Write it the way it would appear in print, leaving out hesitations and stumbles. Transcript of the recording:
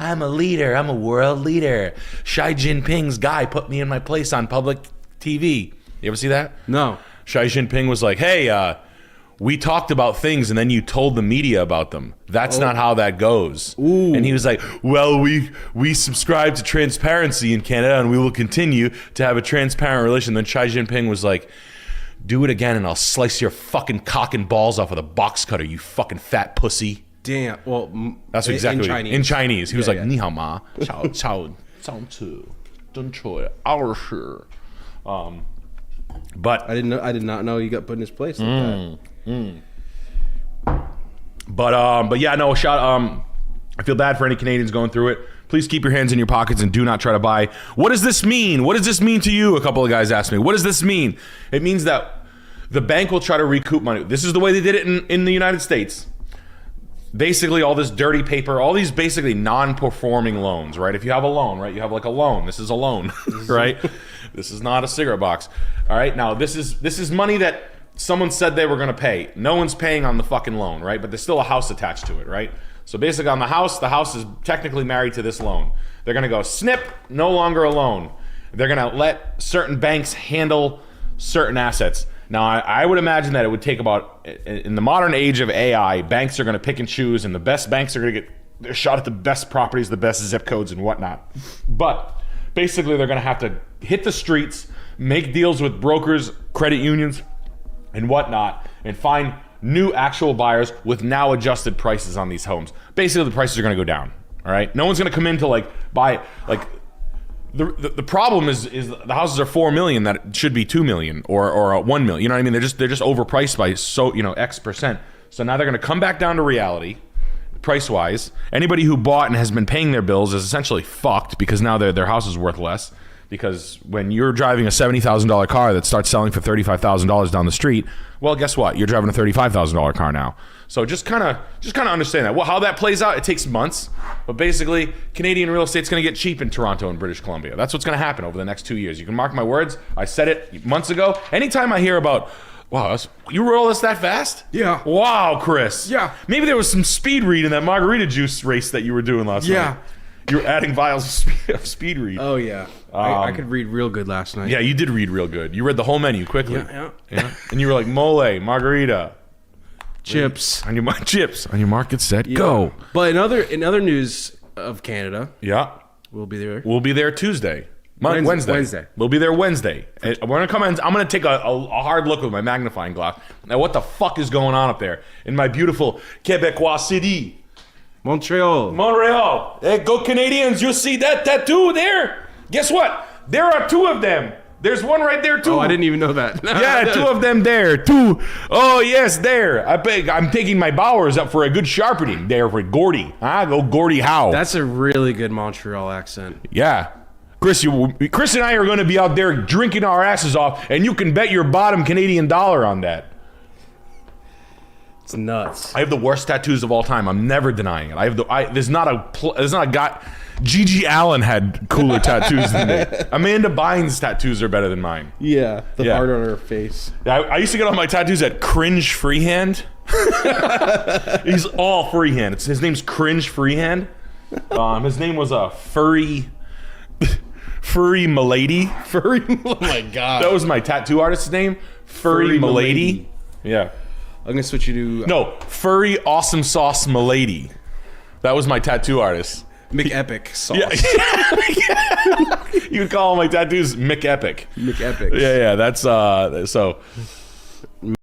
I'm a leader. I'm a world leader. Xi Jinping's guy put me in my place on public TV. You ever see that? No. Xi Jinping was like, hey, we talked about things and then you told the media about them. That's not how that goes. Ooh. And he was like, well, we subscribe to transparency in Canada and we will continue to have a transparent relation. Then Xi Jinping was like, do it again and I'll slice your fucking cock and balls off with a box cutter, you fucking fat pussy. Damn. Well, that's exactly in Chinese. He was like, ni hao ma, chao chao zhang ci, dun chui, our shi. But I did not know you got put in his place like that. But yeah, no, I feel bad for any Canadians going through it. Please keep your hands in your pockets and do not try to buy. What does this mean? What does this mean to you? A couple of guys asked me. What does this mean? It means that the bank will try to recoup money. This is the way they did it in the United States. Basically, all this dirty paper, all these basically non-performing loans, right? If you have a loan, right? You have like a loan. This is a loan, right? This is not a cigarette box. All right? Now, this is money that someone said they were going to pay. No one's paying on the fucking loan, right? But there's still a house attached to it, right? So basically on the house is technically married to this loan. They're going to go snip, no longer a loan. They're going to let certain banks handle certain assets. Now, I would imagine that it would take about, in the modern age of AI, banks are going to pick and choose, and the best banks are going to get their shot at the best properties, the best zip codes and whatnot. But basically they're going to have to hit the streets, make deals with brokers, credit unions, and whatnot, and find new actual buyers with now adjusted prices on these homes. Basically, the prices are going to go down. All right, no one's going to come in to buy. The problem is the houses are $4 million that it should be $2 million or $1 million. You know what I mean? They're just overpriced by X%. So now they're going to come back down to reality, price wise. Anybody who bought and has been paying their bills is essentially fucked because now their house is worth less. Because when you're driving a $70,000 car that starts selling for $35,000 down the street, well, guess what? You're driving a $35,000 car now. So just kind of understand that. Well, how that plays out, it takes months. But basically, Canadian real estate's going to get cheap in Toronto and British Columbia. That's what's going to happen over the next 2 years. You can mark my words. I said it months ago. Anytime I hear about, wow, you roll this that fast? Yeah. Wow, Chris. Yeah. Maybe there was some speed read in that margarita juice race that you were doing last night. You were adding vials of speed read. Oh, yeah. I could read real good last night. Yeah, you did read real good. You read the whole menu quickly. Yeah. And you were like, mole, margarita. Chips. On your mark, get set, go. But in other news of Canada. Yeah. We'll be there. We'll be there Tuesday. Wednesday. We'll be there Wednesday. We're going to come in. I'm going to take a hard look with my magnifying glass. Now, what the fuck is going on up there in my beautiful Quebecois city? Montreal. Hey, go Canadians. You see that tattoo there? Guess what? There are two of them. There's one right there too. Oh, I didn't even know that. Yeah, two of them there. Two. Oh, yes, there. I'm taking my Bowers up for a good sharpening there for Gordy. Go Gordy Howe. That's a really good Montreal accent. Yeah. Chris and I are going to be out there drinking our asses off, and you can bet your bottom Canadian dollar on that. It's nuts. I have the worst tattoos of all time. I'm never denying it. There's not a guy. Gigi Allen had cooler tattoos than me. Amanda Bynes' tattoos are better than mine. Yeah, the heart on her face. I used to get all my tattoos at Cringe Freehand. He's all freehand. His name's Cringe Freehand. His name was Furry Milady. Oh my god. That was my tattoo artist's name. Furry Milady. Yeah. I'm gonna switch you to no, Furry Awesome Sauce Milady. That was my tattoo artist. McEpic sauce. Yeah. You would call my tattoos McEpic. McEpic. Yeah, that's so